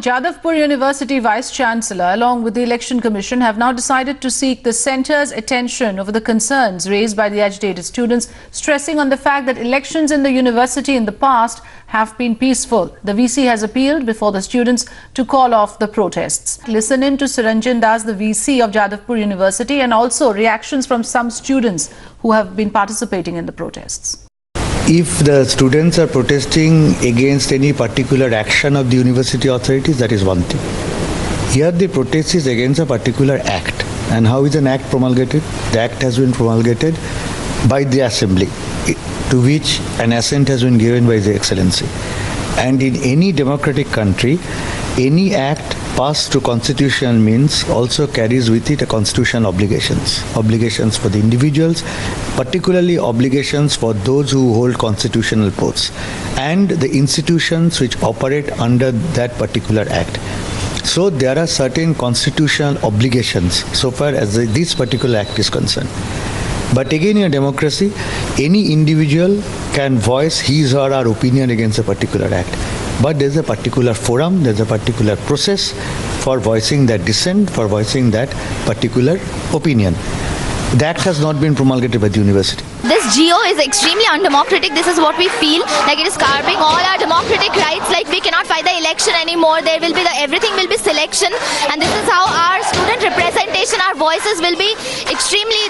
Jadavpur University Vice-Chancellor along with the Election Commission have now decided to seek the centre's attention over the concerns raised by the agitated students, stressing on the fact that elections in the university in the past have been peaceful. The VC has appealed before the students to call off the protests. Listen in to Suranjan Das, the VC of Jadavpur University, and also reactions from some students who have been participating in the protests. If the students are protesting against any particular action of the university authorities, that is one thing. Here the protest is against a particular act. And how is an act promulgated? The act has been promulgated by the assembly, to which an assent has been given by the excellency. And in any democratic country, any act passed to constitutional means also carries with it a constitutional obligations. Obligations for the individuals, particularly obligations for those who hold constitutional posts and the institutions which operate under that particular act. So there are certain constitutional obligations so far as this particular act is concerned. But again, in a democracy, any individual can voice his or her opinion against a particular act. But there's a particular forum, there's a particular process for voicing that dissent, for voicing that particular opinion. That has not been promulgated by the university. This GO is extremely undemocratic. This is what we feel, like it is carving all our democratic rights. Like we cannot fight the election anymore. There will be everything will be selection, and this is how our student representation, our voices will be extremely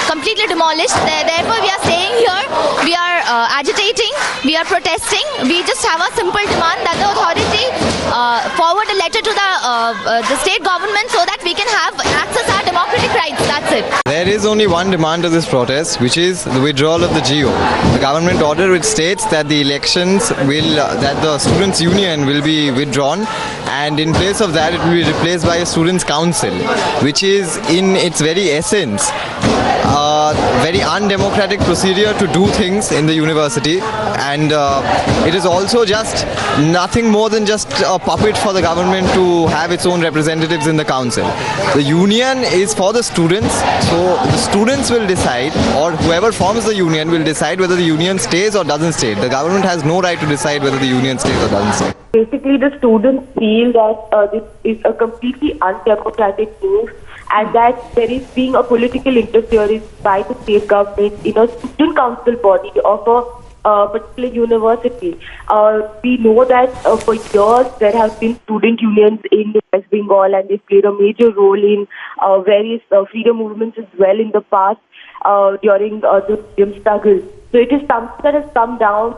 completely demolished. Therefore, we are staying here. We are agitating. We are protesting. We just have a simple demand that the authority forward a letter to the state government so that we can have access our democratic rights. That's it. There is only one demand to this protest, which is the withdrawal of the GO. The government order which states that the elections will, that the students' union will be withdrawn, and in place of that it will be replaced by a students' council, which is in its very essence a very undemocratic procedure to do things in the university, and it is also just nothing more than just a puppet for the government to have its own representatives in the council. The union is for the students, so the students will decide, or whoever forms the union will decide whether the union stays or doesn't stay. The government has no right to decide whether the union stays or doesn't stay. Basically, the students feel that this is a completely undemocratic move, and that there is being a political interference by the state government in a student council body of a particular university. We know that for years there have been student unions in West Bengal, and they've played a major role in various freedom movements as well in the past during the freedom struggle. So it is something that has come down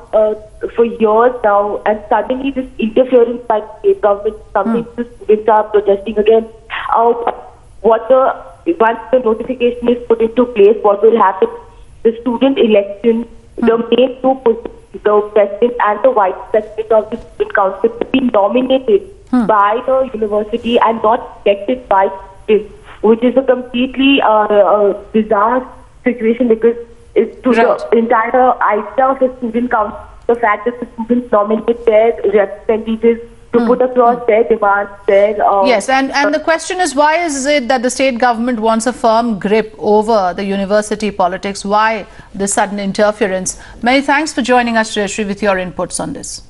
for years now, and suddenly this interference by the state government, something the students are protesting against. Once the notification is put into place, what will happen? The student election, the main two positions, the president and the vice president of the student council, have been nominated by the university and not elected by students, which is a completely bizarre situation, because it's to the entire idea of the student council, the fact that the students nominate their representatives to put across their demands, yes, and the question is, why is it that the state government wants a firm grip over the university politics? Why this sudden interference? Many thanks for joining us, Jayashree, with your inputs on this.